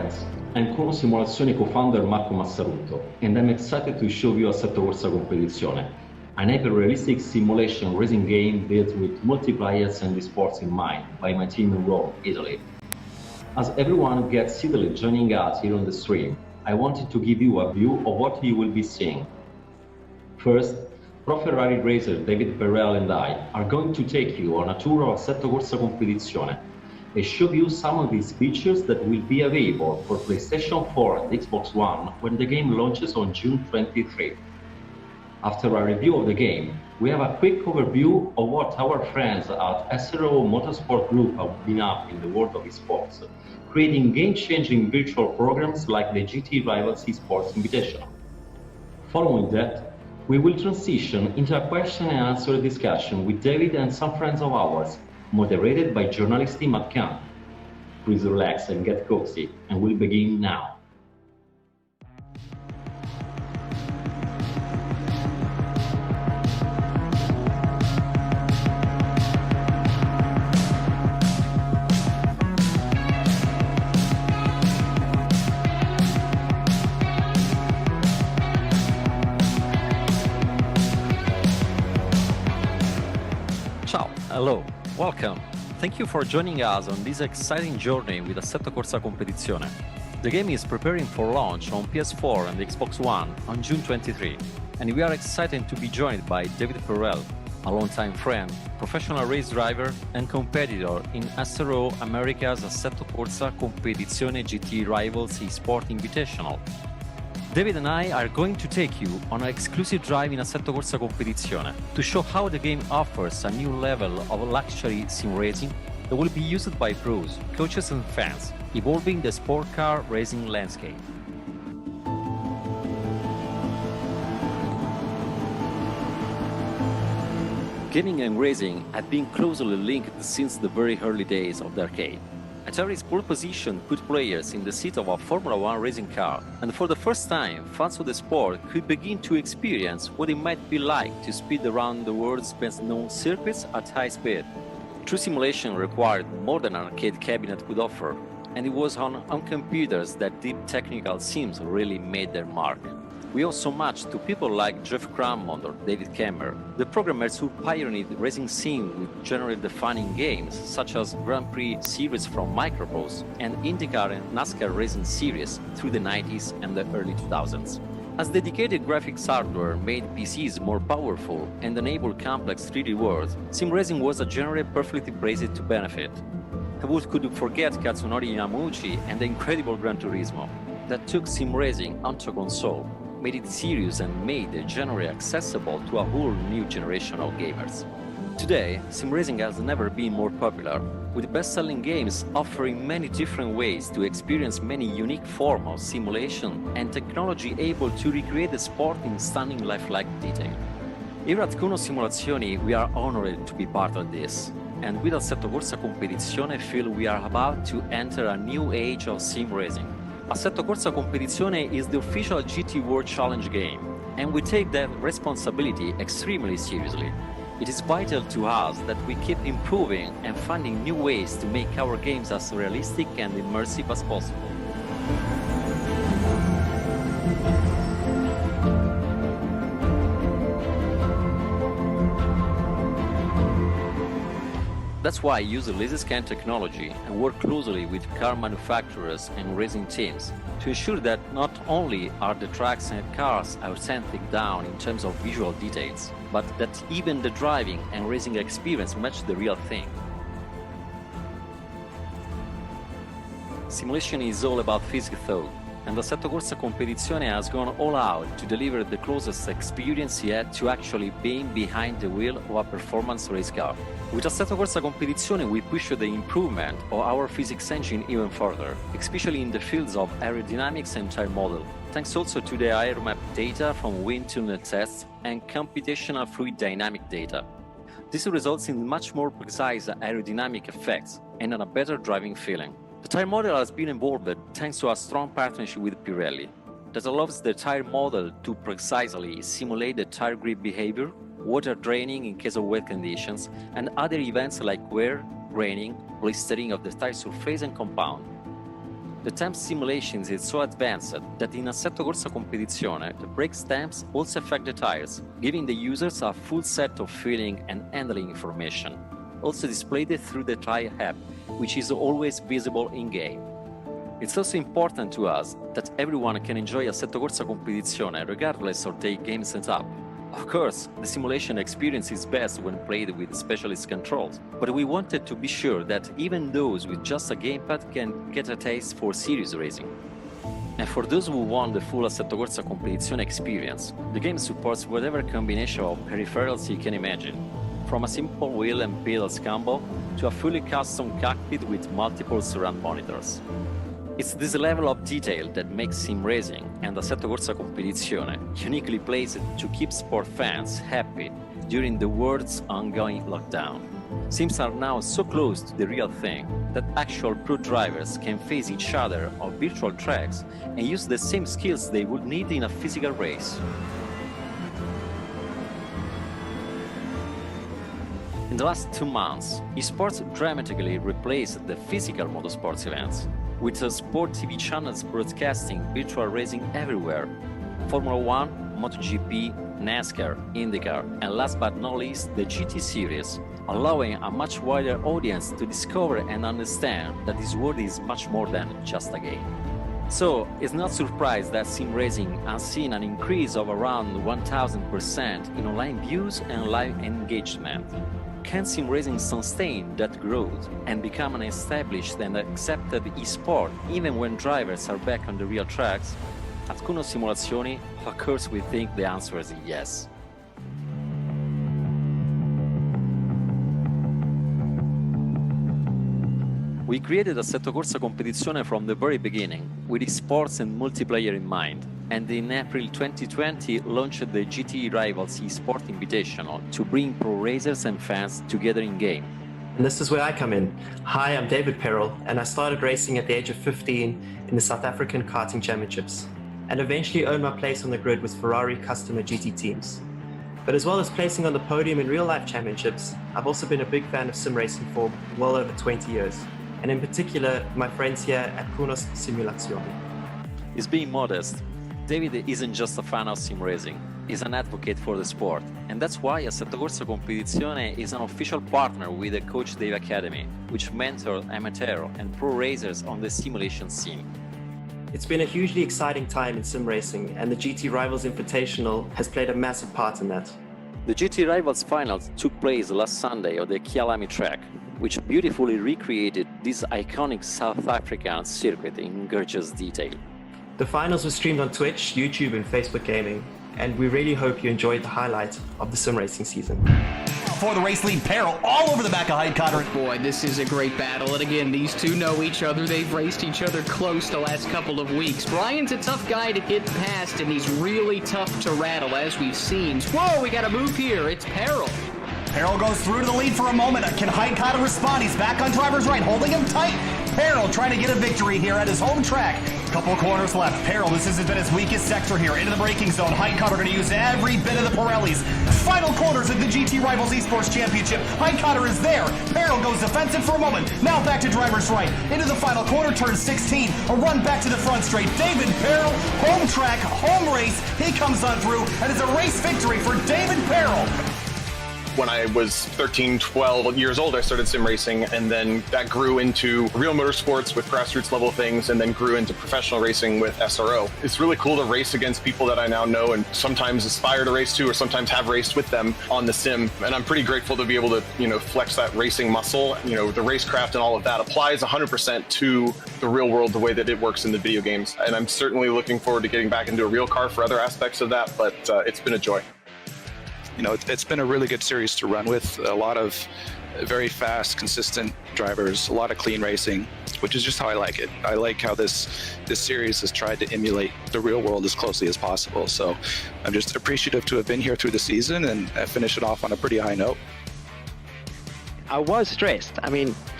friends. I'm Comas Simulazioni co-founder Marco Massaruto, and I'm excited to show you Assetto Corsa Competizione, an hyper-realistic simulation racing game built with multiplayers and esports in mind by my team in Rome, Italy. As everyone gets seated joining us here on the stream, I wanted to give you a view of what you will be seeing. First, Pro Ferrari racer Davide Perel and I are going to take you on a tour of Assetto Corsa Competizione and show you some of these features that will be available for PlayStation 4 and Xbox One when the game launches on June 23. After a review of the game, we have a quick overview of what our friends at SRO Motorsports Group have been up in the world of esports, creating game-changing virtual programs like the GT Rivals Esports Invitational. Following that, we will transition into a question and answer discussion with David and some friends of ours, moderated by journalist Imad Khan. Please relax and get cozy, and we'll begin now. Ciao, hello. Welcome! Thank you for joining us on this exciting journey with Assetto Corsa Competizione. The game is preparing for launch on PS4 and Xbox One on June 23, and we are excited to be joined by Davide Preview, a longtime friend, professional race driver and competitor in SRO America's Assetto Corsa Competizione GT Rivals Esports Invitational. David and I are going to take you on an exclusive drive in Assetto Corsa Competizione to show how the game offers a new level of luxury sim racing that will be used by pros, coaches and fans, evolving the sport car racing landscape. Gaming and racing have been closely linked since the very early days of the arcade. Atari's pole position put players in the seat of a Formula One racing car, and for the first time, fans of the sport could begin to experience what it might be like to speed around the world's best-known circuits at high speed. True simulation required more than an arcade cabinet could offer, and it was on computers that deep technical sims really made their mark. We owe so much to people like Jeff Crammond or David Kemmer, the programmers who pioneered racing scene with genre-defining games such as Grand Prix series from Microprose and IndyCar and NASCAR racing series through the 90s and the early 2000s. As dedicated graphics hardware made PCs more powerful and enabled complex 3D worlds, sim racing was a genre perfectly braced to benefit. Who could forget Katsunori Yamauchi and the incredible Gran Turismo that took sim racing onto console, made it serious and made the genre accessible to a whole new generation of gamers. Today, sim racing has never been more popular, with best-selling games offering many different ways to experience many unique forms of simulation and technology able to recreate the sport in stunning lifelike detail. Here at Kuno Simulazioni, we are honored to be part of this, and with Assetto Corsa Competizione feel we are about to enter a new age of sim racing. Assetto Corsa Competizione is the official GT World Challenge game, and we take that responsibility extremely seriously. It is vital to us that we keep improving and finding new ways to make our games as realistic and immersive as possible. That's why I use the laser scan technology and work closely with car manufacturers and racing teams to ensure that not only are the tracks and cars authentic down in terms of visual details, but that even the driving and racing experience match the real thing. Simulation is all about physics though, and Assetto Corsa Competizione has gone all out to deliver the closest experience yet to actually being behind the wheel of a performance race car. With Assetto Corsa Competizione, we push the improvement of our physics engine even further, especially in the fields of aerodynamics and tire model, thanks also to the aeromap data from wind tunnel tests and computational fluid dynamic data. This results in much more precise aerodynamic effects and a better driving feeling. The tire model has been evolved thanks to a strong partnership with Pirelli that allows the tire model to precisely simulate the tire grip behavior, water draining in case of wet conditions, and other events like wear, raining, blistering of the tire surface and compound. The temp simulations is so advanced that in Assetto Corsa Competizione, the brake stamps also affect the tires, giving the users a full set of feeling and handling information, also displayed through the tire app, which is always visible in-game. It's also important to us that everyone can enjoy Assetto Corsa Competizione regardless of their game setup. Of course, the simulation experience is best when played with specialist controls, but we wanted to be sure that even those with just a gamepad can get a taste for serious racing. And for those who want the full Assetto Corsa Competizione experience, the game supports whatever combination of peripherals you can imagine, from a simple wheel and pedals combo to a fully custom cockpit with multiple surround monitors. It's this level of detail that makes sim racing and Assetto Corsa Competizione uniquely placed to keep sport fans happy during the world's ongoing lockdown. Sims are now so close to the real thing that actual pro drivers can face each other on virtual tracks and use the same skills they would need in a physical race. In the last 2 months, esports dramatically replaced the physical motorsports events, with sport TV channels broadcasting virtual racing everywhere. Formula 1, MotoGP, NASCAR, IndyCar, and last but not least, the GT series, allowing a much wider audience to discover and understand that this world is much more than just a game. So, it's not surprised that sim racing has seen an increase of around 1000% in online views and live engagement. Can sim racing sustain that growth and become an established and accepted e-sport even when drivers are back on the real tracks? At Kuno Simulazioni, of course we think the answer is yes. We created Assetto Corsa Competizione from the very beginning, with esports and multiplayer in mind, and in April 2020 launched the GT Rivals eSport Invitational to bring pro racers and fans together in-game. And this is where I come in. Hi, I'm Davide Preview, and I started racing at the age of 15 in the South African Karting Championships, and eventually earned my place on the grid with Ferrari customer GT teams. But as well as placing on the podium in real-life championships, I've also been a big fan of sim racing for well over 20 years. And in particular, my friends here at Kuno Simulazioni. He's being modest. David isn't just a fan of sim racing, he's an advocate for the sport. And that's why Assetto Corsa Competizione is an official partner with the Coach Dave Academy, which mentors amateur and pro racers on the simulation scene. It's been a hugely exciting time in sim racing, and the GT Rivals Invitational has played a massive part in that. The GT Rivals finals took place last Sunday on the Kyalami track, which beautifully recreated this iconic South African circuit in gorgeous detail. The finals were streamed on Twitch, YouTube and Facebook Gaming, and we really hope you enjoyed the highlight of the sim racing season. For the race lead, Perel all over the back of Heitkotter. Boy, this is a great battle, and again, these two know each other. They've raced each other close the last couple of weeks. Bryan's a tough guy to get past, and he's really tough to rattle, as we've seen. Whoa, we got a move here. It's Perel. Perel goes through to the lead for a moment. Can Heitkotter respond? He's back on driver's right, holding him tight. Perel trying to get a victory here at his home track. Couple corners left. Perel, this has been his weakest sector here. Into the braking zone. Heitkotter going to use every bit of the Pirellis. Final corners of the GT Rivals Esports Championship. Heitkotter is there. Perel goes defensive for a moment. Now back to driver's right. Into the final corner, turn 16. A run back to the front straight. David Perel, home track, home race. He comes on through, and it's a race victory for David Perel. When I was 13, 12 years old, I started sim racing, and then that grew into real motorsports with grassroots level things, and then grew into professional racing with SRO. It's really cool to race against people that I now know and sometimes aspire to race to, or sometimes have raced with them on the sim. And I'm pretty grateful to be able to, flex that racing muscle. The racecraft and all of that applies 100% to the real world, the way that it works in the video games. And I'm certainly looking forward to getting back into a real car for other aspects of that, but it's been a joy. It's been a really good series to run with. A lot of very fast, consistent drivers, a lot of clean racing, which is just how I like it. I like how this series has tried to emulate the real world as closely as possible. So I'm just appreciative to have been here through the season and finish it off on a pretty high note. I was stressed. I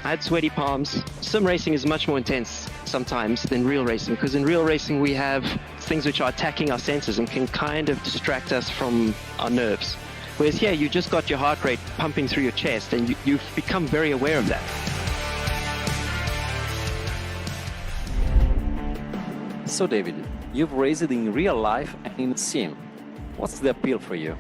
had sweaty palms. Sim racing is much more intense sometimes than real racing, because in real racing we have things which are attacking our senses and can kind of distract us from our nerves. Whereas here, you just got your heart rate pumping through your chest, and you've become very aware of that. So David, you've raced in real life and in sim. What's the appeal for you?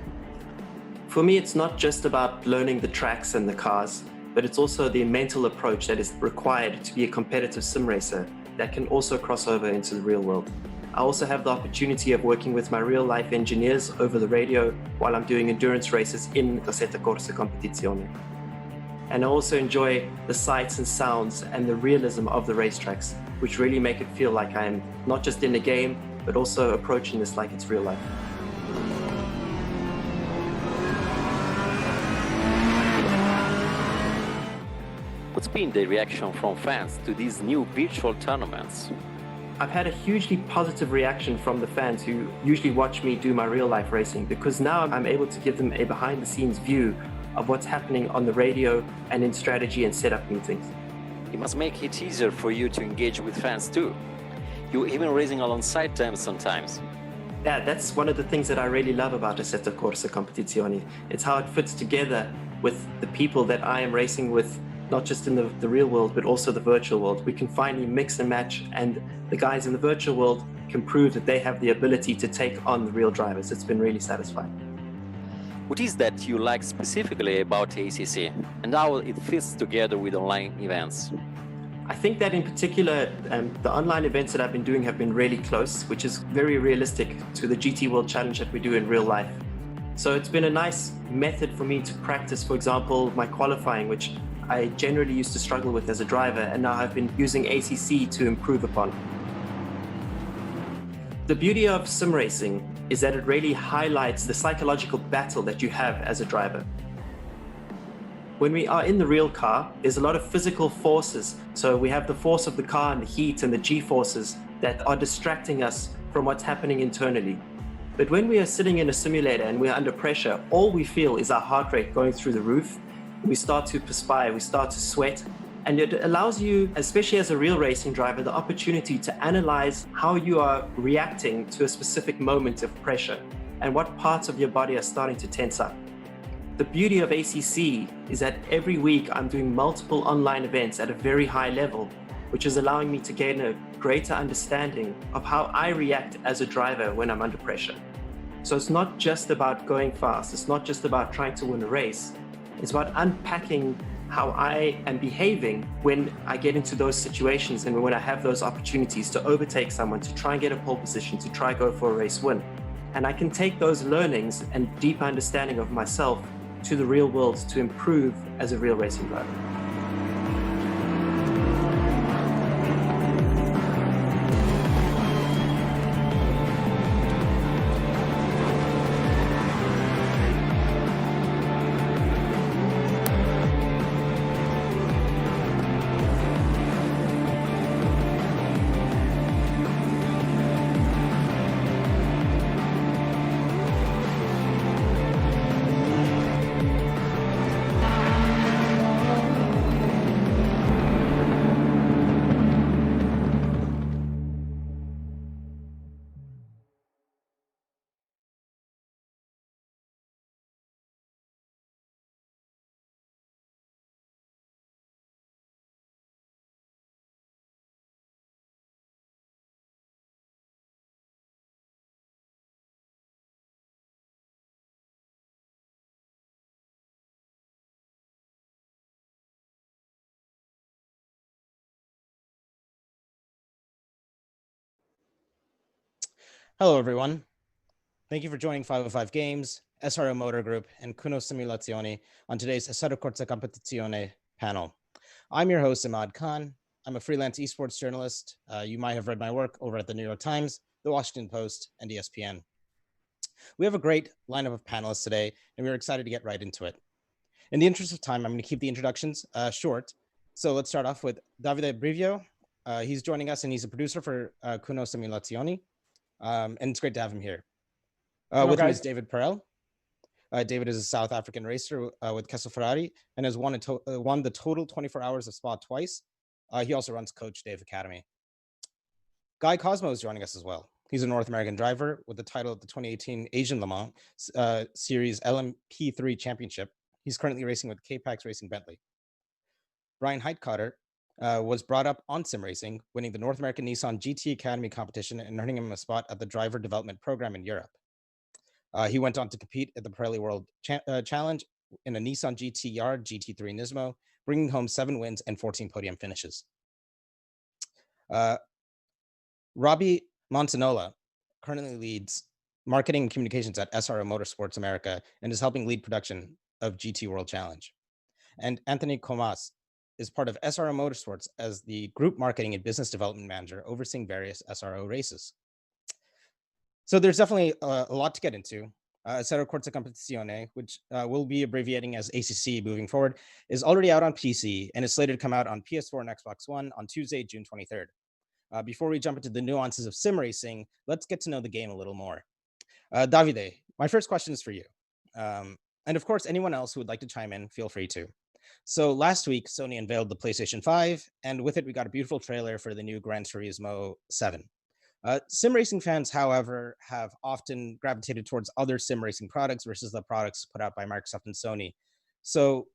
For me, it's not just about learning the tracks and the cars, but it's also the mental approach that is required to be a competitive sim racer that can also cross over into the real world. I also have the opportunity of working with my real life engineers over the radio while I'm doing endurance races in Assetto Corsa Competizione. And I also enjoy the sights and sounds and the realism of the racetracks, which really make it feel like I'm not just in a game, but also approaching this like it's real life. What's been the reaction from fans to these new virtual tournaments? I've had a hugely positive reaction from the fans who usually watch me do my real life racing, because now I'm able to give them a behind the scenes view of what's happening on the radio and in strategy and setup meetings. It must make it easier for you to engage with fans too. You're even racing alongside them sometimes. Yeah, that's one of the things that I really love about Assetto Corsa Competizione. It's how it fits together with the people that I am racing with, not just in the real world, but also the virtual world. We can finally mix and match, and the guys in the virtual world can prove that they have the ability to take on the real drivers. It's been really satisfying. What is that you like specifically about ACC and how it fits together with online events? I think that in particular, the online events that I've been doing have been really close, which is very realistic to the GT World Challenge that we do in real life. So it's been a nice method for me to practice, for example, my qualifying, which I generally used to struggle with as a driver, and now I've been using ACC to improve upon. The beauty of sim racing is that it really highlights the psychological battle that you have as a driver. When we are in the real car, there's a lot of physical forces. So we have the force of the car and the heat and the G-forces that are distracting us from what's happening internally. But when we are sitting in a simulator and we're under pressure, all we feel is our heart rate going through the roof. We start to perspire, we start to sweat, and it allows you, especially as a real racing driver, the opportunity to analyze how you are reacting to a specific moment of pressure and what parts of your body are starting to tense up. The beauty of ACC is that every week I'm doing multiple online events at a very high level, which is allowing me to gain a greater understanding of how I react as a driver when I'm under pressure. So it's not just about going fast, it's not just about trying to win a race. It's about unpacking how I am behaving when I get into those situations and when I have those opportunities to overtake someone, to try and get a pole position, to try go for a race win. And I can take those learnings and deep understanding of myself to the real world to improve as a real racing driver. Hello, everyone. Thank you for joining 505 Games, SRO Motor Group, and Kuno Simulazioni on today's Assetto Corsa Competizione panel. I'm your host, Imad Khan. I'm a freelance esports journalist. You might have read my work over at the New York Times, the Washington Post, and ESPN. We have a great lineup of panelists today, and we're excited to get right into it. In the interest of time, I'm going to keep the introductions short. So let's start off with Davide Preview. He's joining us, and he's a producer for Kuno Simulazioni. And it's great to have him here. With me is David Perel. David is a South African racer with Ferrari and has won the total 24 hours of Spa twice. He also runs Coach Dave Academy. Guy Cosmo is joining us as well. He's a North American driver with the title of the 2018 Asian Le Mans Series LMP3 Championship. He's currently racing with K-PAX Racing Bentley. Bryan Heitkotter was brought up on sim racing, winning the North American Nissan GT Academy competition and earning him a spot at the driver development program in Europe. He went on to compete at the Perel World Challenge in a Nissan GT-R GT3 NISMO, bringing home 7 wins and 14 podium finishes. Robbie Montinola currently leads marketing and communications at SRO Motorsports America and is helping lead production of GT World Challenge. And Anthony Comas is part of SRO Motorsports as the group marketing and business development manager, overseeing various SRO races. So there's definitely a lot to get into. Assetto Corsa Competizione, which we'll be abbreviating as ACC moving forward, is already out on PC and is slated to come out on PS4 and Xbox One on Tuesday, June 23rd. Before we jump into the nuances of sim racing, let's get to know the game a little more. Davide, my first question is for you. And of course, anyone else who would like to chime in, feel free to. So last week, Sony unveiled the PlayStation 5, and with it, we got a beautiful trailer for the new Gran Turismo 7. Sim racing fans, however, have often gravitated towards other sim racing products versus the products put out by Microsoft and Sony. So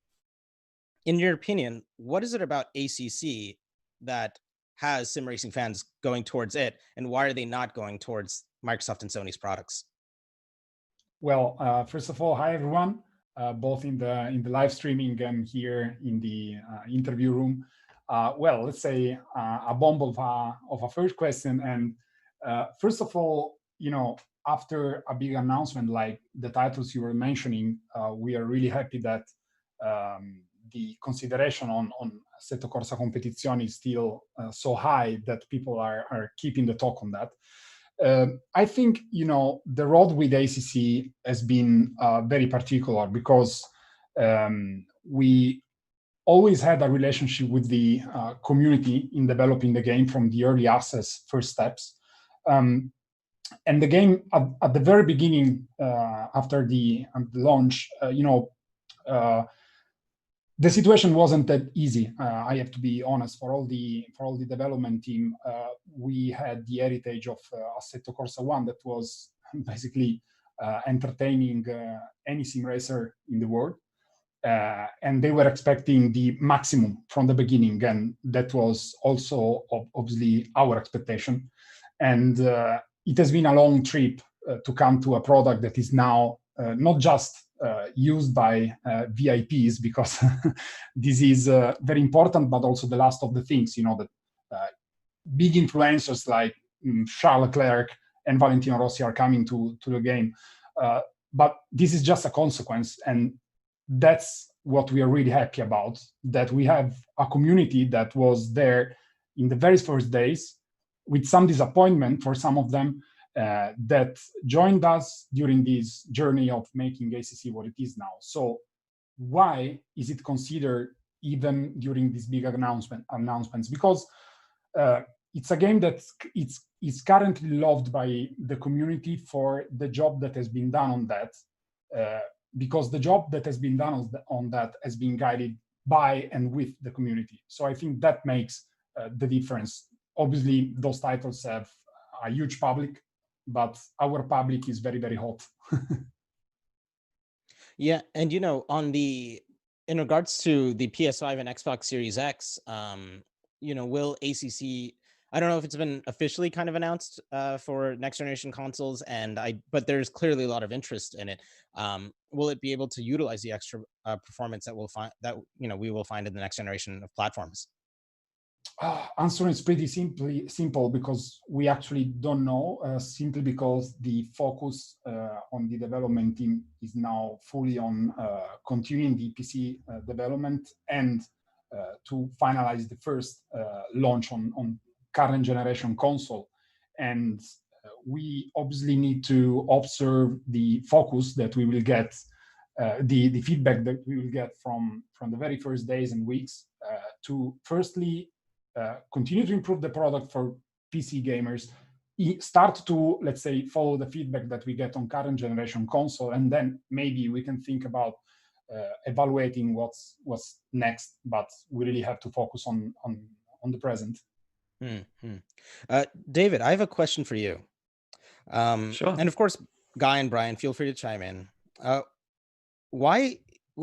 in your opinion, what is it about ACC that has sim racing fans going towards it, and why are they not going towards Microsoft and Sony's products? Well, first of all, hi everyone, both in the live streaming and here in the interview room. Well, let's say a bomb of a first question. And first of all, after a big announcement like the titles you were mentioning, we are really happy that the consideration on Assetto Corsa Competizione is still so high that people are keeping the talk on that. I think, the road with ACC has been very particular because we always had a relationship with the community in developing the game from the early access first steps. And the game at the very beginning, after the launch, the situation wasn't that easy. I have to be honest. For all the development team, we had the heritage of Assetto Corsa 1 that was basically entertaining any sim racer in the world, and they were expecting the maximum from the beginning, and that was also obviously our expectation. And it has been a long trip to come to a product that is now not just used by VIPs, because this is very important, but also the last of the things, that big influencers like Charles Leclerc and Valentino Rossi are coming to the game. But this is just a consequence, and that's what we are really happy about, that we have a community that was there in the very first days, with some disappointment for some of them, that joined us during this journey of making ACC what it is now. So why is it considered even during these big announcements? Because it's a game that it's currently loved by the community for the job that has been done on that, because the job that has been done on that has been guided by and with the community. So I think that makes the difference. Obviously, those titles have a huge public, but our public is very, very hot. Yeah, and in regards to the PS5 and Xbox Series X, will ACC? I don't know if it's been officially kind of announced for next generation consoles, but there's clearly a lot of interest in it. Will it be able to utilize the extra performance that we will find in the next generation of platforms? Answer is pretty simple, because we actually don't know, simply because the focus on the development team is now fully on continuing the PC development and to finalize the first launch on current generation console. And we obviously need to observe the focus that we will get, the feedback that we will get from the very first days and weeks, to firstly continue to improve the product for PC gamers, start to, let's say, follow the feedback that we get on current generation console, and then maybe we can think about evaluating what's next. But we really have to focus on the present. David, I have a question for you. Sure. And of course, Guy and Bryan, feel free to chime in. Why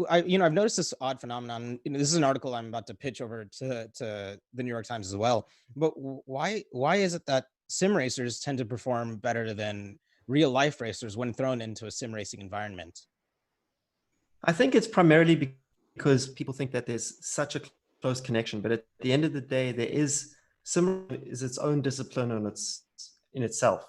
I've noticed this odd phenomenon. This is an article I'm about to pitch over to the New York Times as well. But why is it that sim racers tend to perform better than real life racers when thrown into a sim racing environment? I think it's primarily because people think that there's such a close connection, but at the end of the day, sim is its own discipline in itself.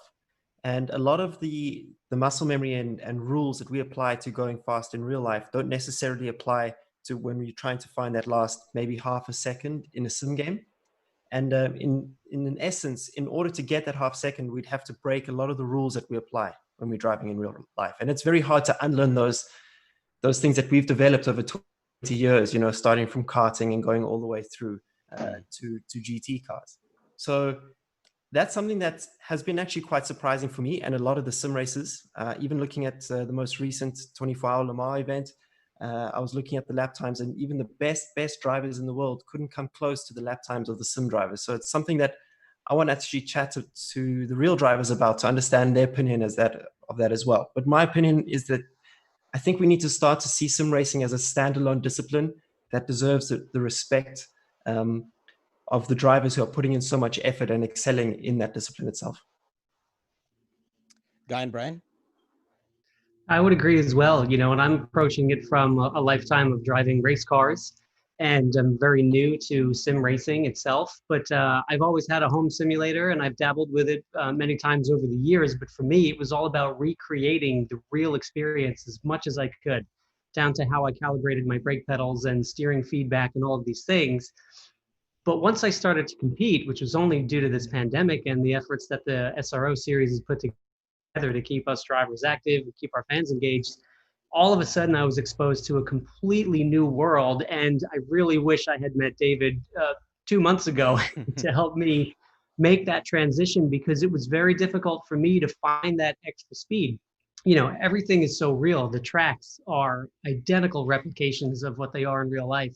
And a lot of the muscle memory and rules that we apply to going fast in real life don't necessarily apply to when we're trying to find that last maybe half a second in a sim game. And in essence, in order to get that half second, we'd have to break a lot of the rules that we apply when we're driving in real life. And it's very hard to unlearn those things that we've developed over 20 years, starting from karting and going all the way through to GT cars. So that's something that has been actually quite surprising for me and a lot of the sim races. Even looking at the most recent 24-hour Le Mans event, I was looking at the lap times, and even the best drivers in the world couldn't come close to the lap times of the sim drivers. So it's something that I want to actually chat to the real drivers about to understand their opinion of that as well. But my opinion is that I think we need to start to see sim racing as a standalone discipline that deserves the respect of the drivers who are putting in so much effort and excelling in that discipline itself. Guy and Bryan? I would agree as well, and I'm approaching it from a lifetime of driving race cars, and I'm very new to sim racing itself, but I've always had a home simulator and I've dabbled with it many times over the years. But for me, it was all about recreating the real experience as much as I could, down to how I calibrated my brake pedals and steering feedback and all of these things. But once I started to compete, which was only due to this pandemic and the efforts that the SRO series has put together to keep us drivers active, keep our fans engaged, all of a sudden I was exposed to a completely new world. And I really wish I had met David 2 months ago to help me make that transition, because it was very difficult for me to find that extra speed. Everything is so real. The tracks are identical replications of what they are in real life.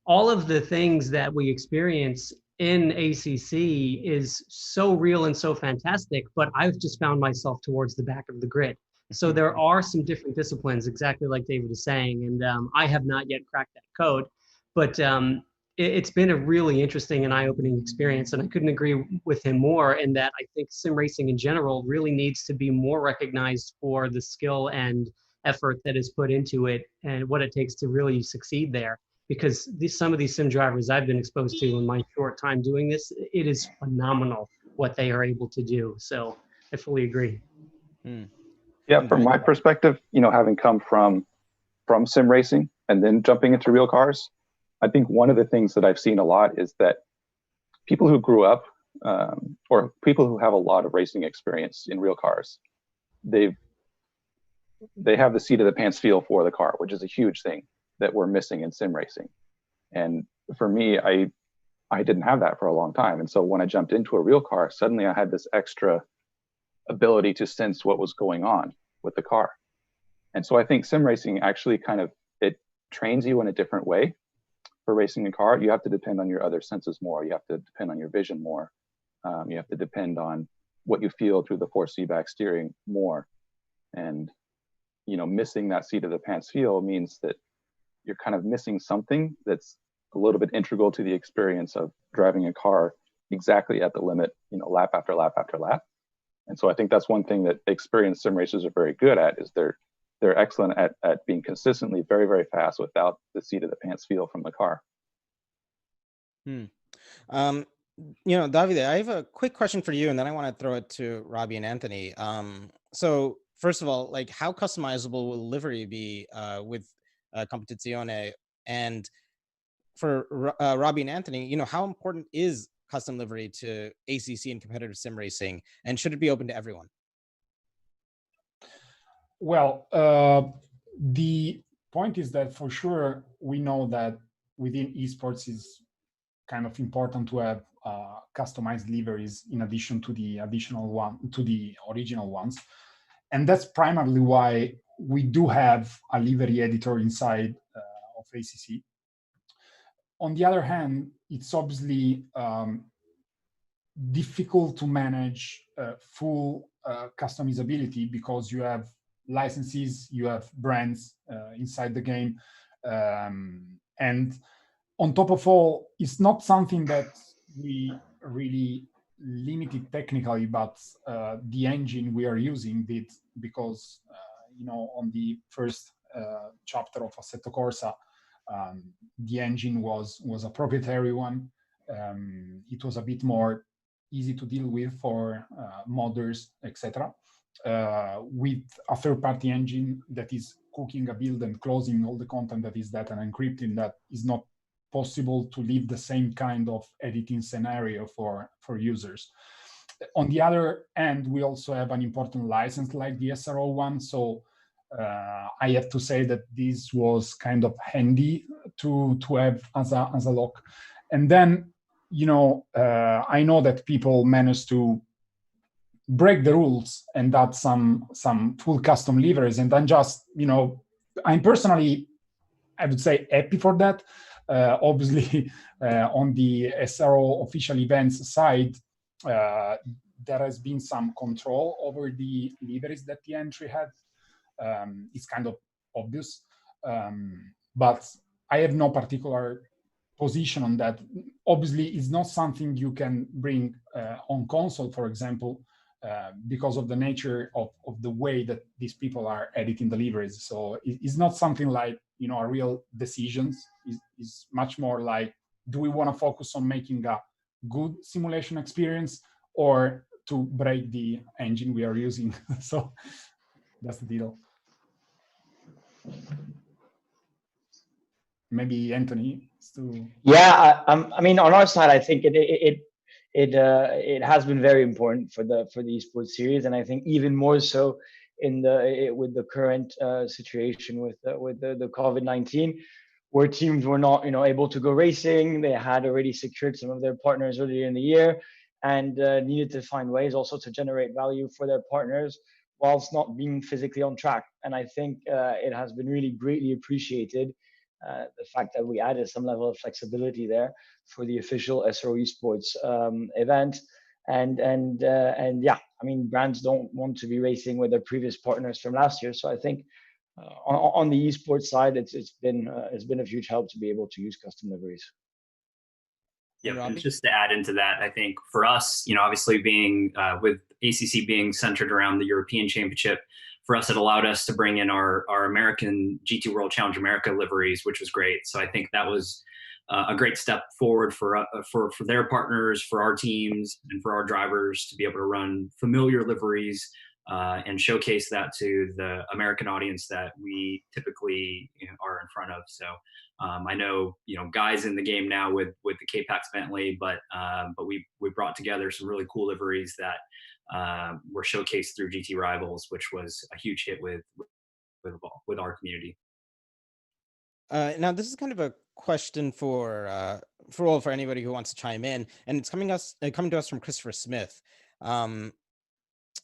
All of the things that we experience in ACC is so real and so fantastic, but I've just found myself towards the back of the grid. So there are some different disciplines, exactly like David is saying, and I have not yet cracked that code, but it's been a really interesting and eye-opening experience, and I couldn't agree with him more in that I think sim racing in general really needs to be more recognized for the skill and effort that is put into it and what it takes to really succeed there. Because some of these sim drivers I've been exposed to in my short time doing this, it is phenomenal what they are able to do. So I fully agree. Yeah, from my perspective, having come from sim racing and then jumping into real cars, I think one of the things that I've seen a lot is that people who grew up or people who have a lot of racing experience in real cars, they have the seat of the pants feel for the car, which is a huge thing that we're missing in sim racing. And for me, I didn't have that for a long time. And so when I jumped into a real car, suddenly I had this extra ability to sense what was going on with the car. And so I think sim racing actually it trains you in a different way. For racing a car, you have to depend on your other senses more. You have to depend on your vision more. You have to depend on what you feel through the force feedback steering more. And, missing that seat of the pants feel means that you're kind of missing something that's a little bit integral to the experience of driving a car exactly at the limit, lap after lap after lap. And so I think that's one thing that experienced sim racers are very good at, is they're excellent at being consistently very, very fast without the seat of the pants feel from the car. Davide, I have a quick question for you, and then I want to throw it to Robbie and Anthony. So first of all, how customizable will livery be with Competizione? And for Robbie and Anthony, how important is custom livery to ACC and competitive sim racing, and should it be open to everyone? Well, the point is that for sure we know that within esports is kind of important to have customized liveries in addition to the original ones, and that's primarily why we do have a livery editor inside of ACC. On the other hand, it's obviously difficult to manage full customizability, because you have licenses, you have brands inside the game. And on top of all, it's not something that we really limited technically, but the engine we are using did, because on the first chapter of Assetto Corsa, the engine was a proprietary one. It was a bit more easy to deal with for modders, etc. With a third-party engine that is cooking a build and closing all the content that is that and encrypting that, is not possible to leave the same kind of editing scenario for users. On the other end, we also have an important license like the SRO one. So I have to say that this was kind of handy to have as a lock. And then, I know that people managed to break the rules and add some full custom liveries. And then just, I'm personally, I would say, happy for that. Obviously, on the SRO official events side, there has been some control over the liveries that the entry had. It's kind of obvious, but I have no particular position on that. Obviously, it's not something you can bring on console, for example, because of the nature of the way that these people are editing the liveries. So it's not something like, a real decisions. It's much more like, do we want to focus on making a good simulation experience or to break the engine we are using? So that's the deal. Maybe Anthony. Yeah, I mean, on our side, I think it has been very important for the esports series, and I think even more so with the current situation with the COVID-19, where teams were not able to go racing. They had already secured some of their partners earlier in the year, and needed to find ways also to generate value for their partners whilst not being physically on track. And I think it has been really greatly appreciated, the fact that we added some level of flexibility there for the official SRO Esports event. And yeah, I mean, brands don't want to be racing with their previous partners from last year. So I think on the esports side, it's been a huge help to be able to use custom liveries. Yeah, and just to add into that, I think for us, obviously being with ACC being centered around the European Championship, for us, it allowed us to bring in our American GT World Challenge America liveries, which was great. So I think that was a great step forward for their partners, for our teams, and for our drivers to be able to run familiar liveries and showcase that to the American audience that we typically are in front of. So I know guys in the game now with the K-PAX Bentley, but we brought together some really cool liveries that were showcased through GT Rivals, which was a huge hit with our community. Now this is kind of a question for anybody who wants to chime in, and it's coming to us from Christopher Smith.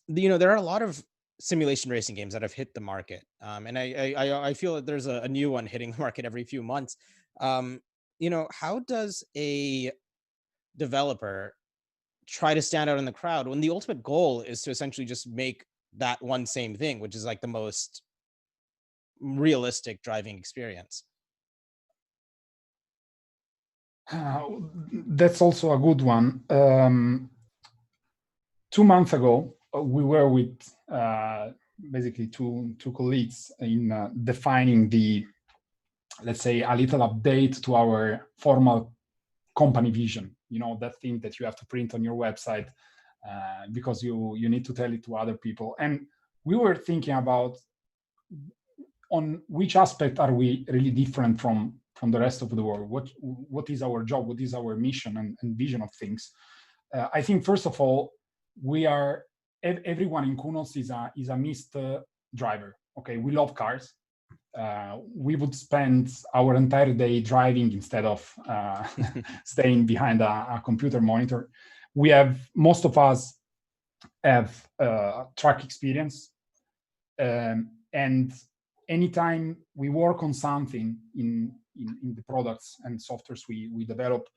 There are a lot of simulation racing games that have hit the market, and I feel that there's a new one hitting the market every few months. How does a developer try to stand out in the crowd when the ultimate goal is to essentially just make that one same thing, which is like the most realistic driving experience? That's also a good one. 2 months ago, we were with basically two colleagues in defining let's say, a little update to our formal company vision. That thing that you have to print on your website because you need to tell it to other people. And we were thinking about on which aspect are we really different from the rest of the world. What is our job? What is our mission and vision of things? I think first of all, everyone in Kunos is a missed driver. Okay, we love cars. We would spend our entire day driving instead of staying behind a computer monitor. Most of us have track experience, and anytime we work on something in the products and softwares we develop,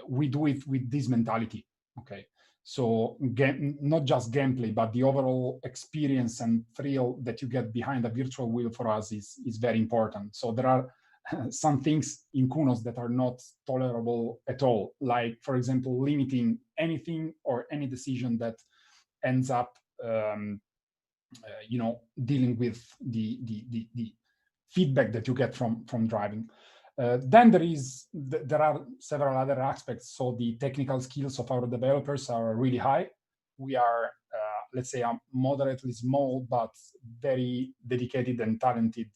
we do it with this mentality. Okay, So not just gameplay, but the overall experience and thrill that you get behind a virtual wheel for us is very important. So there are some things in Kunos that are not tolerable at all, like, for example, limiting anything or any decision that ends up dealing with the feedback that you get from driving. Then there are several other aspects. So the technical skills of our developers are really high. We are, let's say, a moderately small but very dedicated and talented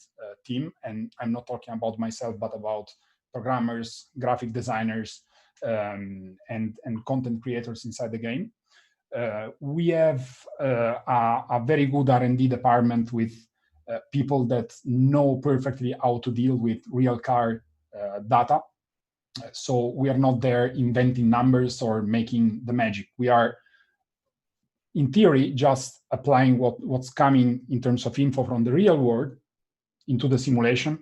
team. And I'm not talking about myself, but about programmers, graphic designers, and content creators inside the game. We have a very good R&D department with people that know perfectly how to deal with real car data. So we are not there inventing numbers or making the magic. We are, in theory, just applying what's coming in terms of info from the real world into the simulation.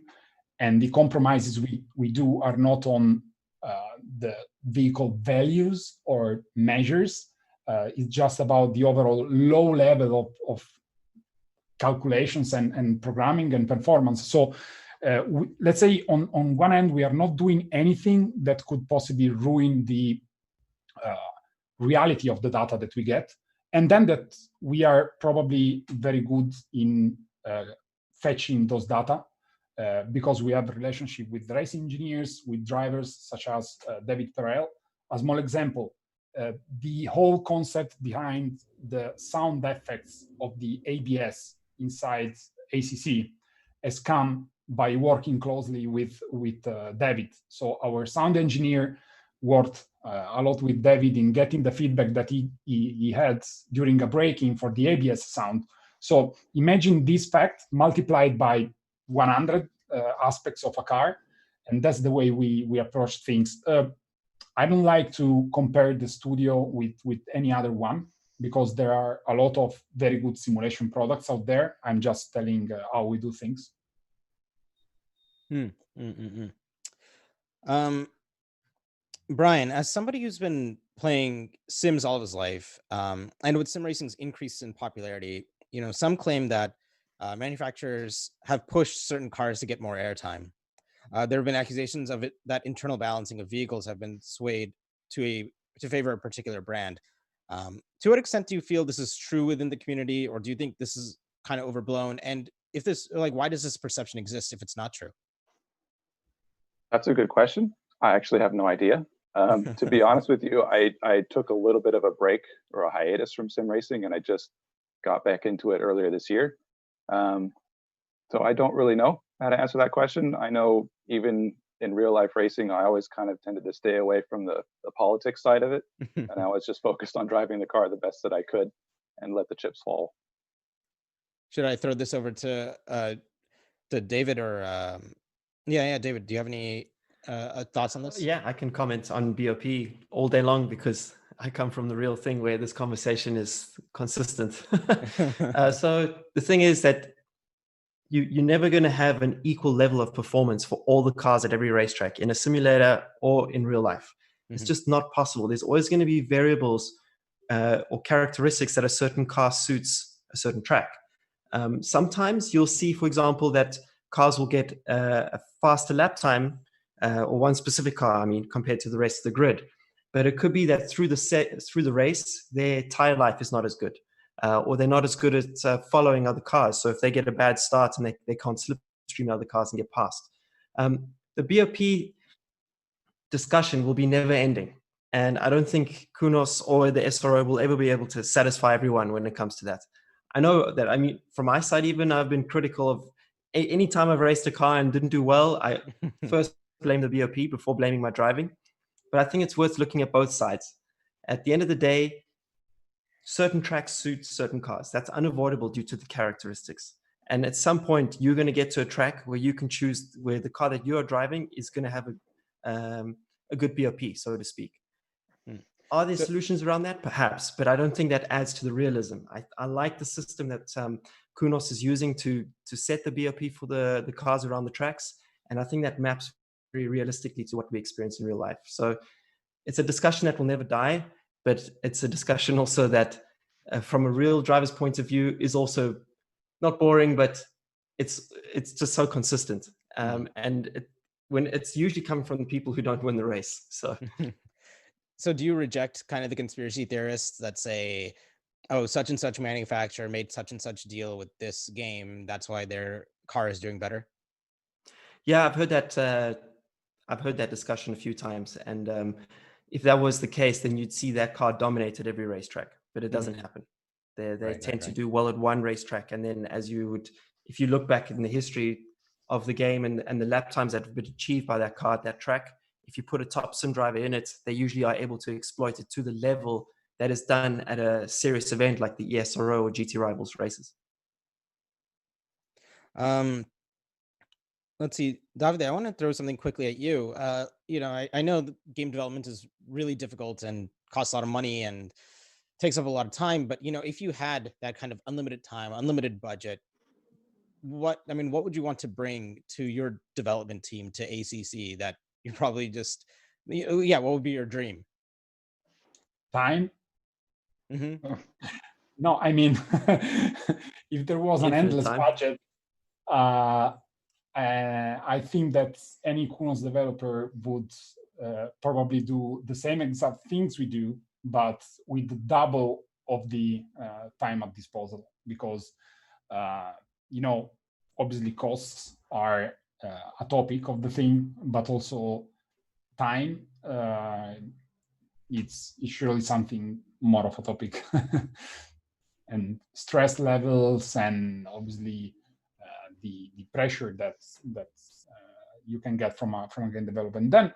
And the compromises we do are not on the vehicle values or measures. It's just about the overall low level of calculations and programming and performance. So let's say on one end, we are not doing anything that could possibly ruin the reality of the data that we get. And then that we are probably very good in fetching those data because we have a relationship with racing engineers, with drivers such as Davide Preview. A small example, the whole concept behind the sound effects of the ABS inside ACC has come by working closely with David. So our sound engineer worked a lot with David in getting the feedback that he had during a braking for the ABS sound. So imagine this fact multiplied by 100 aspects of a car, and that's the way we approach things. I don't like to compare the studio with any other one because there are a lot of very good simulation products out there. I'm just telling how we do things. Bryan, as somebody who's been playing sims all of his life, and with sim racing's increase in popularity, some claim that manufacturers have pushed certain cars to get more airtime. There have been accusations of it that internal balancing of vehicles have been swayed to favor a particular brand. To what extent do you feel this is true within the community, or do you think this is kind of overblown? And if this, why does this perception exist if it's not true? That's a good question. I actually have no idea. To be honest with you, I took a little bit of a break or a hiatus from sim racing, and I just got back into it earlier this year. So I don't really know how to answer that question. I know even in real life racing, I always kind of tended to stay away from the politics side of it. And I was just focused on driving the car the best that I could and let the chips fall. Should I throw this over to David or David, do you have any thoughts on this? Yeah, I can comment on BOP all day long because I come from the real thing where this conversation is consistent. So the thing is that you're never going to have an equal level of performance for all the cars at every racetrack in a simulator or in real life. It's just not possible. There's always going to be variables or characteristics that a certain car suits a certain track. Sometimes you'll see, for example, that cars will get a faster lap time or one specific car, compared to the rest of the grid. But it could be that through the race, their tire life is not as good. Or they're not as good at following other cars. So if they get a bad start and they can't slipstream other cars and get past. The BOP discussion will be never ending. And I don't think Kunos or the SRO will ever be able to satisfy everyone when it comes to that. I know that, from my side even, I've been critical of any time I've raced a car and didn't do well, I first blame the BOP before blaming my driving. But I think it's worth looking at both sides. At the end of the day, certain tracks suit certain cars. That's unavoidable due to the characteristics. And at some point, you're going to get to a track where you can choose where the car that you are driving is going to have a good BOP, so to speak. Are there solutions around that? Perhaps, but I don't think that adds to the realism. I like the system that Kunos is using to set the BOP for the cars around the tracks. And I think that maps very realistically to what we experience in real life. So it's a discussion that will never die. but it's a discussion also that from a real driver's point of view is also not boring, but it's just so consistent. And when it's usually coming from the people who don't win the race. So do you reject kind of the conspiracy theorists that say, oh, such and such manufacturer made such and such deal with this game, that's why their car is doing better? Yeah, I've heard that discussion a few times, and if that was the case, then you'd see that car dominate at every racetrack, but it doesn't happen. They tend to do well at one racetrack, and then if you look back in the history of the game and the lap times that have been achieved by that car at that track, if you put a top sim driver in it, they usually are able to exploit it to the level that is done at a serious event like the SRO or GT Rivals races. Let's see, Davide, I want to throw something quickly at you. I know that game development is really difficult and costs a lot of money and takes up a lot of time, but if you had that kind of unlimited time, unlimited budget, what would you want to bring to your development team, to ACC, that you probably just, what would be your dream? Time? No, I mean, if there was an endless budget, I think that any Kunos developer would probably do the same exact things we do, but with double of the time at disposal, because obviously costs are a topic of the thing, but also time, it's surely something more of a topic. And stress levels, and obviously the pressure that you can get from a game development. Then,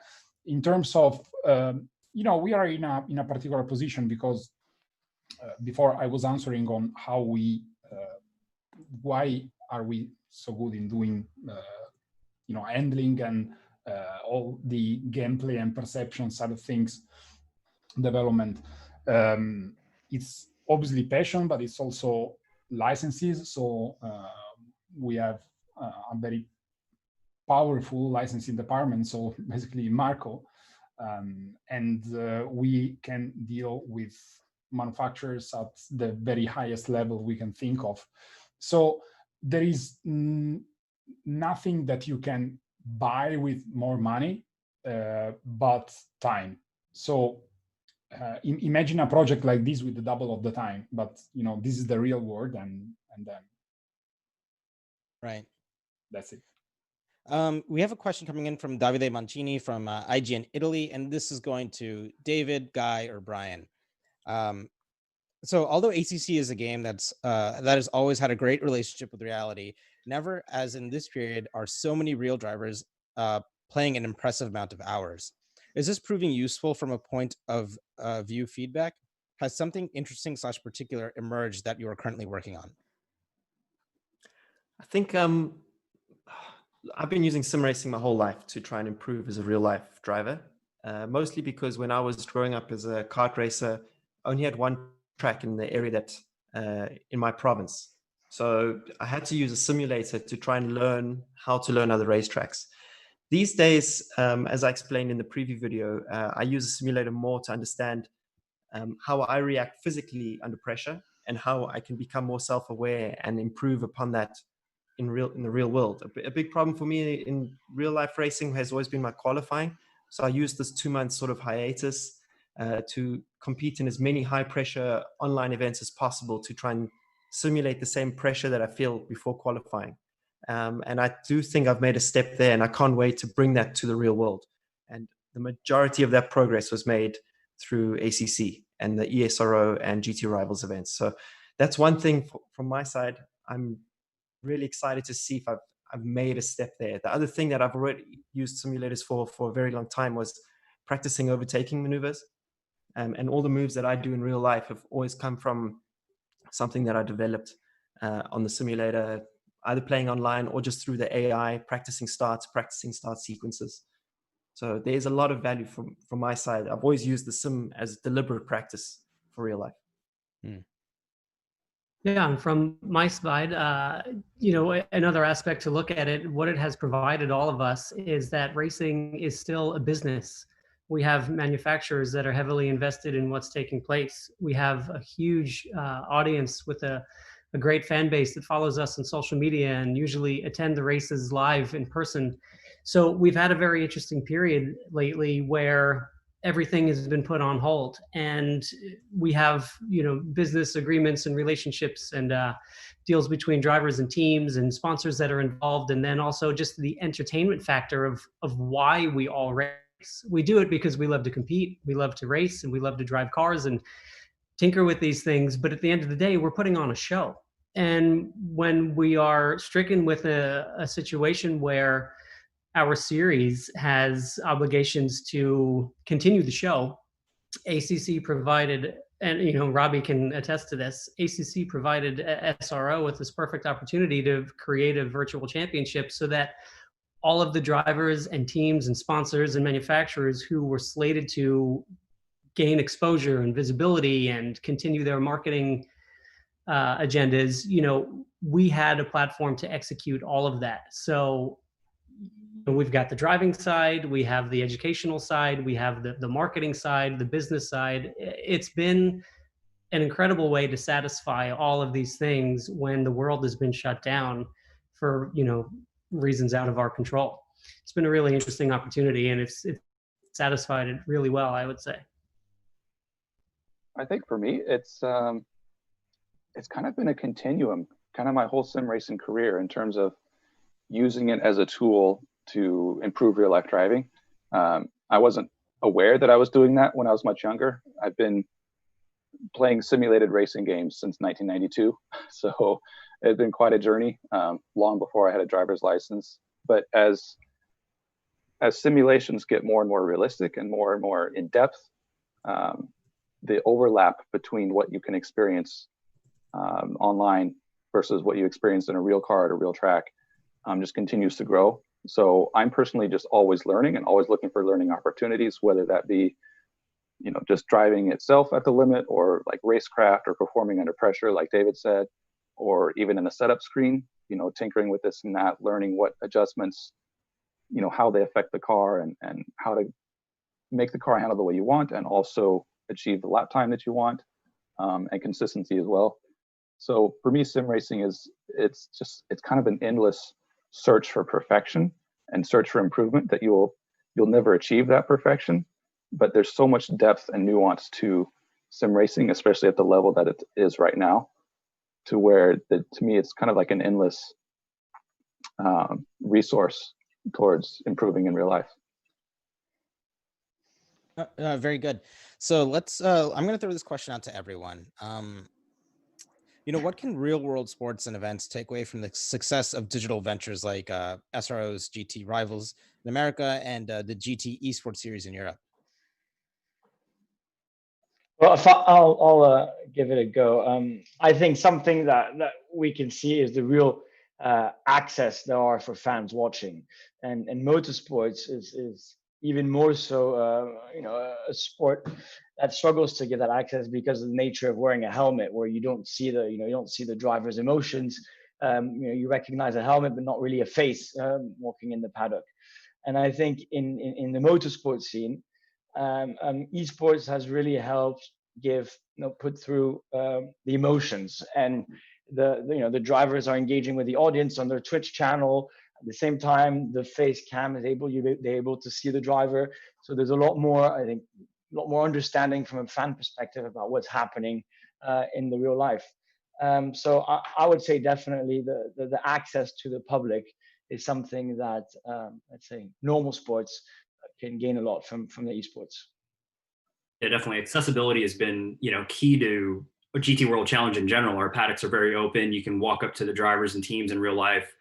in terms of we are in a particular position, because before I was answering on how why are we so good in doing handling and all the gameplay and perception side of things development. It's obviously passion, but it's also licenses. So we have a very powerful licensing department, so basically Marco, and we can deal with manufacturers at the very highest level we can think of. So there is nothing that you can buy with more money, but time. So imagine a project like this with the double of the time, but this is the real world, and then right, that's it. We have a question coming in from Davide Mancini from IGN Italy, and this is going to David, Guy, or Bryan. So although ACC is a game that has always had a great relationship with reality, never, as in this period, are so many real drivers playing an impressive amount of hours. Is this proving useful from a point of view feedback? Has something interesting / particular emerged that you are currently working on? I think I've been using sim racing my whole life to try and improve as a real life driver, mostly because when I was growing up as a kart racer, I only had one track in the area that in my province. So I had to use a simulator to try and learn how to learn other racetracks. These days, as I explained in the preview video, I use a simulator more to understand how I react physically under pressure and how I can become more self-aware and improve upon that in the real world. A big problem for me in real life racing has always been my qualifying. So I used this 2-month sort of hiatus to compete in as many high pressure online events as possible to try and simulate the same pressure that I feel before qualifying. And I do think I've made a step there, and I can't wait to bring that to the real world. And the majority of that progress was made through ACC and the ESRO and GT Rivals events. So that's one thing from my side. I'm really excited to see if I've made a step there. The other thing that I've already used simulators for a very long time was practicing overtaking maneuvers. And all the moves that I do in real life have always come from something that I developed on the simulator, either playing online or just through the AI, practicing start sequences. So there's a lot of value from my side. I've always used the sim as deliberate practice for real life. Yeah, and from my side, another aspect to look at it, what it has provided all of us is that racing is still a business. We have manufacturers that are heavily invested in what's taking place. We have a huge audience with a great fan base that follows us on social media and usually attend the races live in person. So we've had a very interesting period lately where everything has been put on hold, and we have, business agreements and relationships and deals between drivers and teams and sponsors that are involved, and then also just the entertainment factor of why we all race. We do it because we love to compete, we love to race, and we love to drive cars and tinker with these things. But at the end of the day, we're putting on a show. And when we are stricken with a situation where our series has obligations to continue the show, ACC provided, and Robbie can attest to this, ACC provided SRO with this perfect opportunity to create a virtual championship so that all of the drivers and teams and sponsors and manufacturers who were slated to gain exposure and visibility and continue their marketing agendas, we had a platform to execute all of that. So we've got the driving side, we have the educational side, we have the marketing side, the business side. It's been an incredible way to satisfy all of these things when the world has been shut down for, reasons out of our control. It's been a really interesting opportunity, and it's satisfied it really well, I would say. I think for me, it's kind of been a continuum, kind of my whole sim racing career, in terms of using it as a tool to improve real life driving. I wasn't aware that I was doing that when I was much younger. I've been playing simulated racing games since 1992. So it's been quite a journey, long before I had a driver's license. But as simulations get more and more realistic and more in depth, the overlap between what you can experience online versus what you experience in a real car at a real track just continues to grow. So I'm personally just always learning and always looking for learning opportunities, whether that be, just driving itself at the limit, or like racecraft, or performing under pressure, like David said, or even in the setup screen, tinkering with this and that, learning what adjustments, how they affect the car, and how to make the car handle the way you want, and also achieve the lap time that you want, and consistency as well. So for me, sim racing it's kind of an endless search for perfection and search for improvement, that you'll never achieve that perfection. But there's so much depth and nuance to sim racing, especially at the level that it is right now, to where to me it's kind of like an endless resource towards improving in real life. Very good. So let's. I'm going to throw this question out to everyone. What can real world sports and events take away from the success of digital ventures like SRO's GT Rivals in America and the GT Esports Series in Europe? Well, I'll give it a go. I think something that we can see is the real access there are for fans watching, and motorsports is even more so, a sport that struggles to get that access because of the nature of wearing a helmet, where you don't see the driver's emotions. You recognize a helmet, but not really a face walking in the paddock. And I think in the motorsport scene, esports has really helped put through the emotions, and the drivers are engaging with the audience on their Twitch channel. At the same time, the face cam is able to see the driver. So there's a lot more understanding from a fan perspective about what's happening in the real life. So I would say definitely the access to the public is something that let's say normal sports can gain a lot from the esports. Yeah, definitely. Accessibility has been, key to a GT World Challenge in general. Our paddocks are very open. You can walk up to the drivers and teams in real life.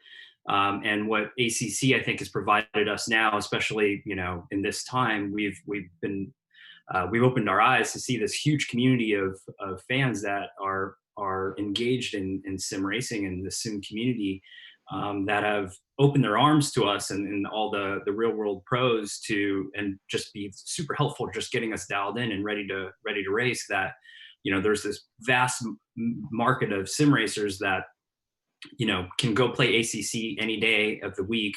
And what ACC, I think, has provided us now, especially, in this time, we've opened our eyes to see this huge community of fans that are engaged in sim racing and the sim community, that have opened their arms to us and all the real world pros and just be super helpful, just getting us dialed in and ready to race. That, there's this vast market of sim racers that, can go play ACC any day of the week,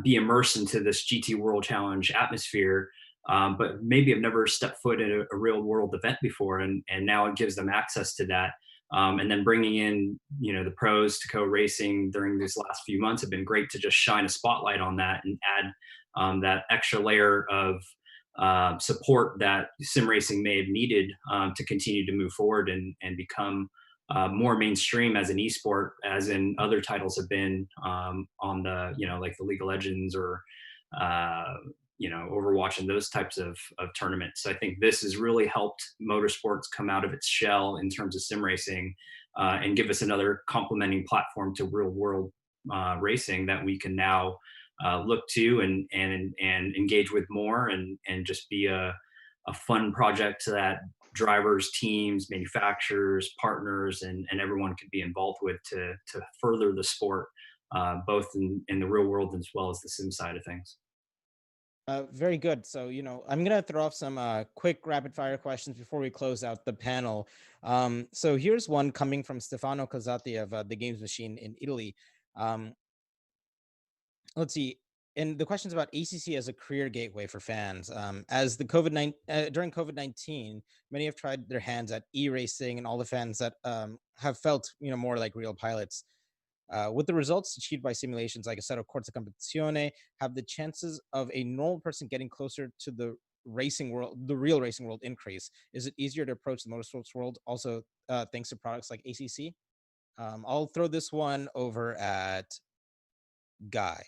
be immersed into this GT World Challenge atmosphere, but maybe have never stepped foot in a real world event before. And now it gives them access to that. And then bringing in, the pros to co-racing during these last few months have been great to just shine a spotlight on that and add that extra layer of support that sim racing may have needed to continue to move forward and become more mainstream as an esport, as in other titles have been on the, like the League of Legends or, Overwatch and those types of tournaments. So I think this has really helped motorsports come out of its shell in terms of sim racing and give us another complementing platform to real world racing that we can now look to and engage with more and just be a fun project that drivers, teams, manufacturers, partners, and everyone could be involved with to further the sport, both in the real world as well as the sim side of things. Very good. So, I'm going to throw off some quick rapid fire questions before we close out the panel. So here's one coming from Stefano Casati of the Games Machine in Italy. Let's see. And the question's about ACC as a career gateway for fans. As the during COVID-19, many have tried their hands at e-racing, and all the fans that have felt, more like real pilots. With the results achieved by simulations like Assetto Corsa Competizione, have the chances of a normal person getting closer to the racing world, the real racing world, increase? Is it easier to approach the motorsports world also thanks to products like ACC? I'll throw this one over at Guy.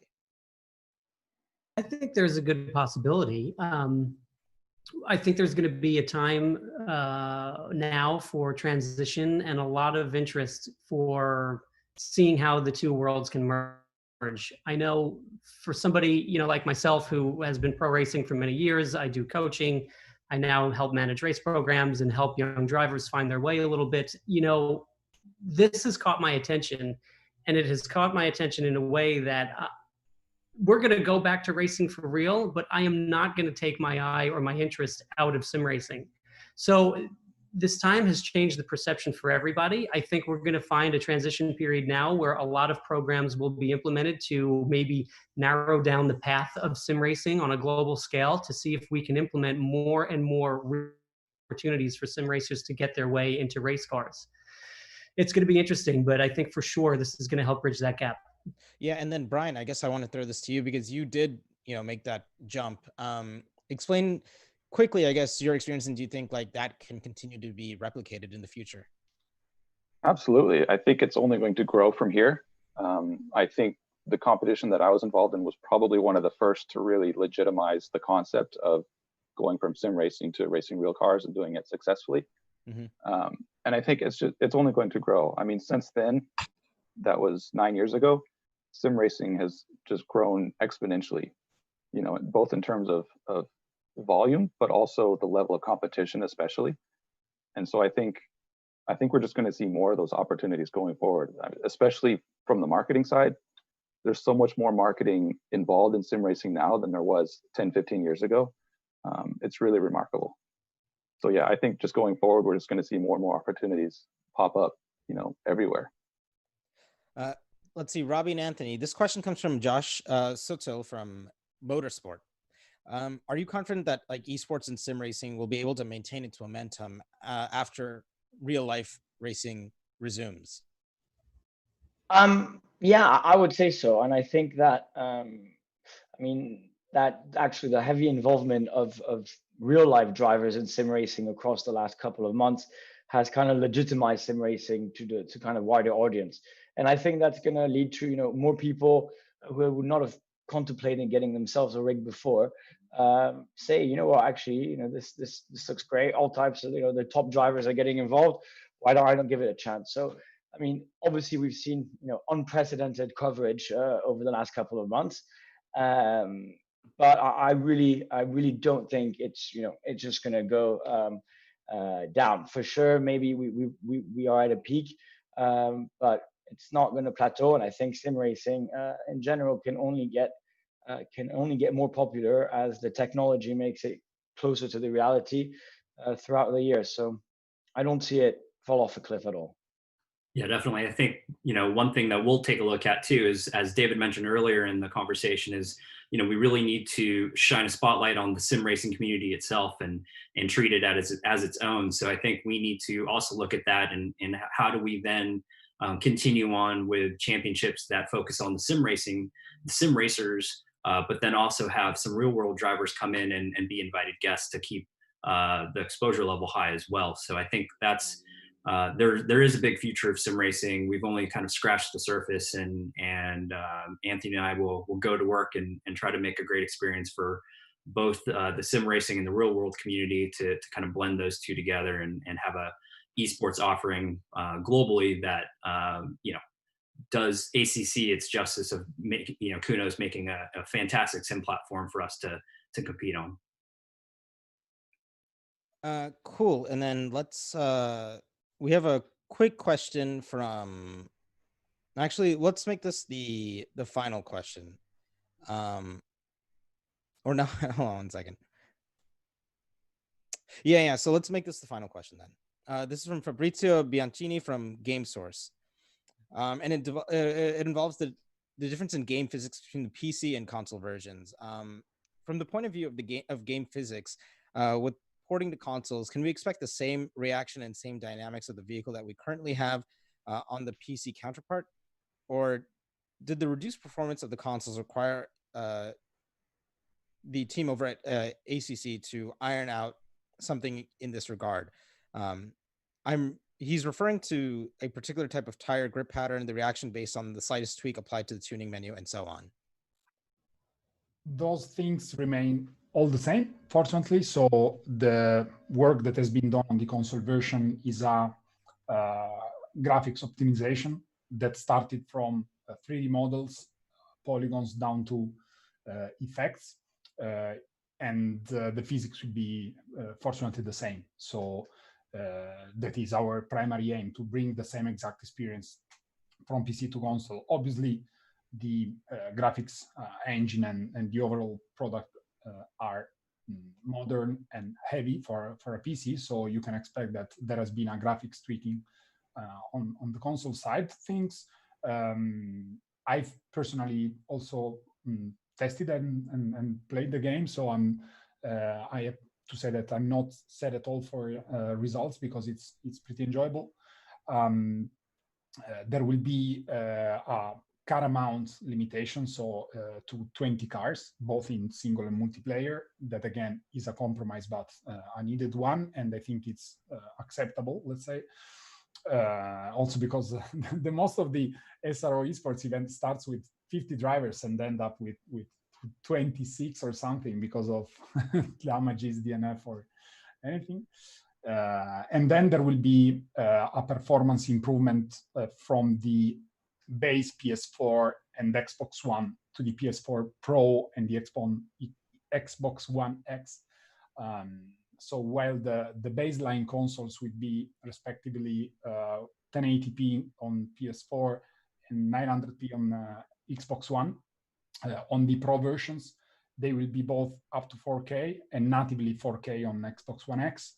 I think there's a good possibility. I think there's going to be a time now for transition and a lot of interest for seeing how the two worlds can merge. I know for somebody, like myself, who has been pro racing for many years, I do coaching. I now help manage race programs and help young drivers find their way a little bit. This has caught my attention, and it has caught my attention in a way that we're going to go back to racing for real, but I am not going to take my eye or my interest out of sim racing. So this time has changed the perception for everybody. I think we're going to find a transition period now where a lot of programs will be implemented to maybe narrow down the path of sim racing on a global scale to see if we can implement more and more opportunities for sim racers to get their way into race cars. It's going to be interesting, but I think for sure this is going to help bridge that gap. Yeah, and then Bryan, I guess I want to throw this to you because you did, make that jump. Explain quickly, I guess, your experience, and do you think like that can continue to be replicated in the future? Absolutely. I think it's only going to grow from here. I think the competition that I was involved in was probably one of the first to really legitimize the concept of going from sim racing to racing real cars and doing it successfully. Mm-hmm. And I think it's only going to grow. I mean, since then, that was 9 years ago, sim racing has just grown exponentially, both in terms of volume, but also the level of competition, especially. And so I think we're just going to see more of those opportunities going forward, especially from the marketing side. There's so much more marketing involved in sim racing now than there was 10, 15 years ago. It's really remarkable. So yeah, I think just going forward, we're just going to see more and more opportunities pop up, everywhere. Let's see, Robbie and Anthony. This question comes from Josh Sutil from Motorsport. Are you confident that like esports and sim racing will be able to maintain its momentum after real life racing resumes? Yeah, I would say so. And I think that, that actually the heavy involvement of real life drivers in sim racing across the last couple of months has kind of legitimized sim racing to kind of wider audience. And I think that's going to lead to, more people who would not have contemplated getting themselves a rig before, say, actually, this looks great. All types of, the top drivers are getting involved. Why don't I give it a chance? So, obviously we've seen, unprecedented coverage over the last couple of months. But I really don't think it's, it's just going to go down. For sure, maybe we are at a peak, but it's not going to plateau. And I think sim racing in general can only get more popular as the technology makes it closer to the reality throughout the year. So I don't see it fall off a cliff at all. Yeah, definitely. I think, one thing that we'll take a look at too is, as David mentioned earlier in the conversation, is we really need to shine a spotlight on the sim racing community itself and treat it as its own. So I think we need to also look at that and how do we then continue on with championships that focus on the sim racers, but then also have some real world drivers come in and be invited guests to keep the exposure level high as well. So I think that's there is a big future of sim racing. We've only kind of scratched the surface, and Anthony and I will go to work and try to make a great experience for both the sim racing and the real world community to kind of blend those two together and have a esports offering globally that does ACC its justice of Kuno's making a fantastic sim platform for us to compete on. Cool. And then let's we have a quick question from, actually, let's make this the final question. Or no, hold on 1 second. Yeah. So let's make this the final question then. This is from Fabrizio Bianchini from GameSource. And it involves the difference in game physics between the PC and console versions. From the point of view of game physics, with porting to consoles, can we expect the same reaction and same dynamics of the vehicle that we currently have on the PC counterpart? Or did the reduced performance of the consoles require the team over at ACC to iron out something in this regard? He's referring to a particular type of tire grip pattern, the reaction based on the slightest tweak applied to the tuning menu, and so on. Those things remain all the same, fortunately. So the work that has been done on the console version is a graphics optimization that started from 3D models, polygons down to effects, and the physics will be fortunately the same. So that is our primary aim, to bring the same exact experience from PC to console. Obviously, the graphics engine and the overall product are modern and heavy for a PC, so you can expect that there has been a graphics tweaking on the console side things. I've personally also tested and played the game, so I have to say that I'm not set at all for results, because it's pretty enjoyable. There will be a car amount limitation, so to 20 cars, both in single and multiplayer. That again is a compromise, but a needed one, and I think it's acceptable, let's say. Also because the most of the SRO esports event starts with 50 drivers and end up with 26 or something because of damages, DNF or anything. And then there will be a performance improvement from the base PS4 and Xbox One to the PS4 Pro and the Xbox One X. So while the baseline consoles would be respectively 1080p on PS4 and 900p on Xbox One, on the Pro versions, they will be both up to 4K and natively 4K on Xbox One X.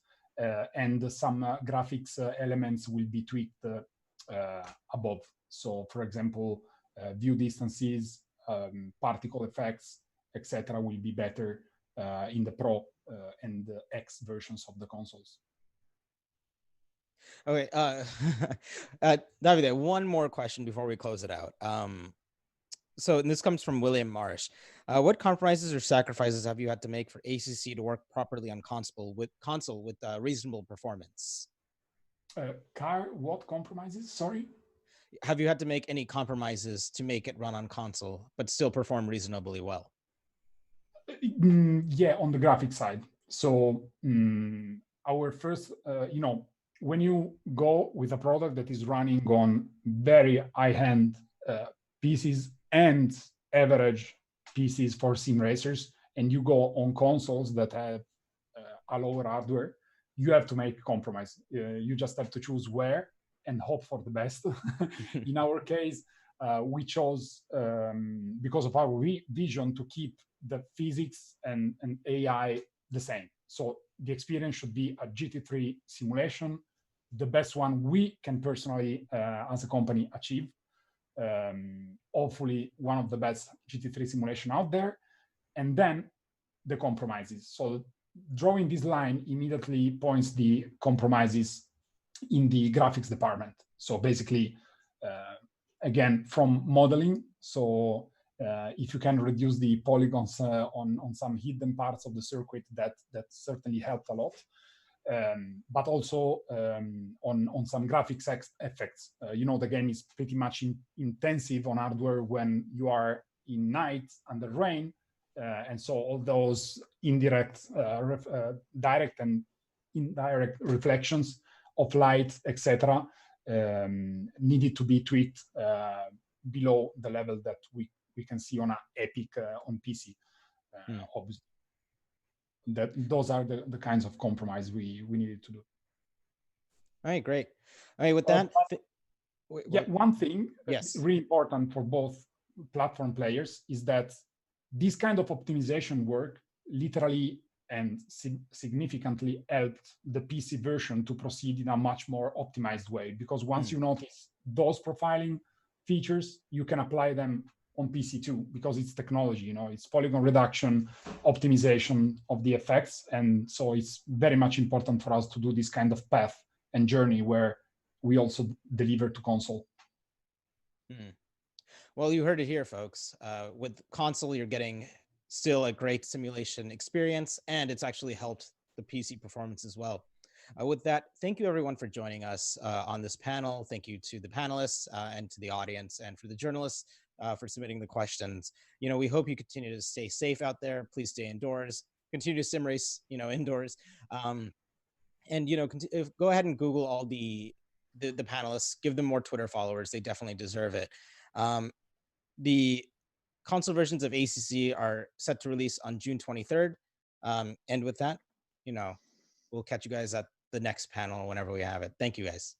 And some graphics elements will be tweaked above. So, for example, view distances, particle effects, etc., will be better in the Pro and the X versions of the consoles. Okay, Davide, one more question before we close it out. So this comes from William Marsh. What compromises or sacrifices have you had to make for ACC to work properly on console with reasonable performance? What compromises? Sorry? Have you had to make any compromises to make it run on console, but still perform reasonably well? Yeah, on the graphic side. So our first, when you go with a product that is running on very high-end PCs and average PCs for sim racers, and you go on consoles that have a lower hardware, you have to make a compromise. You just have to choose where and hope for the best. In our case, we chose, because of our vision, to keep the physics and AI the same. So the experience should be a GT3 simulation, the best one we can personally, as a company, achieve. Hopefully one of the best GT3 simulation out there. and then the compromises. So drawing this line immediately points the compromises in the graphics department. So basically, again, from modeling. So if you can reduce the polygons on some hidden parts of the circuit, that certainly helped a lot. But also on some graphics effects. The game is pretty much intensive on hardware when you are in night under rain. And so all those indirect, direct and indirect reflections of light, etc., needed to be tweaked below the level that we can see on an Epic on PC. Obviously, those are the kinds of compromise we needed to do. All right, great. All right, with that, one thing yes, really important for both platform players is that this kind of optimization work literally and significantly helped the PC version to proceed in a much more optimized way, because once you notice those profiling features, you can apply them on PC too, because it's technology, it's polygon reduction, optimization of the effects. And so it's very much important for us to do this kind of path and journey where we also deliver to console. Well, you heard it here, folks. With console, you're getting still a great simulation experience, and it's actually helped the PC performance as well. With that, thank you everyone for joining us on this panel. Thank you to the panelists and to the audience, and for the journalists for submitting the questions. We hope you continue to stay safe out there. Please stay indoors. Continue to sim race, indoors. And go ahead and Google all the panelists. Give them more Twitter followers. They definitely deserve it. The console versions of ACC are set to release on June 23rd. And with that, we'll catch you guys at the next panel whenever we have it. Thank you, guys.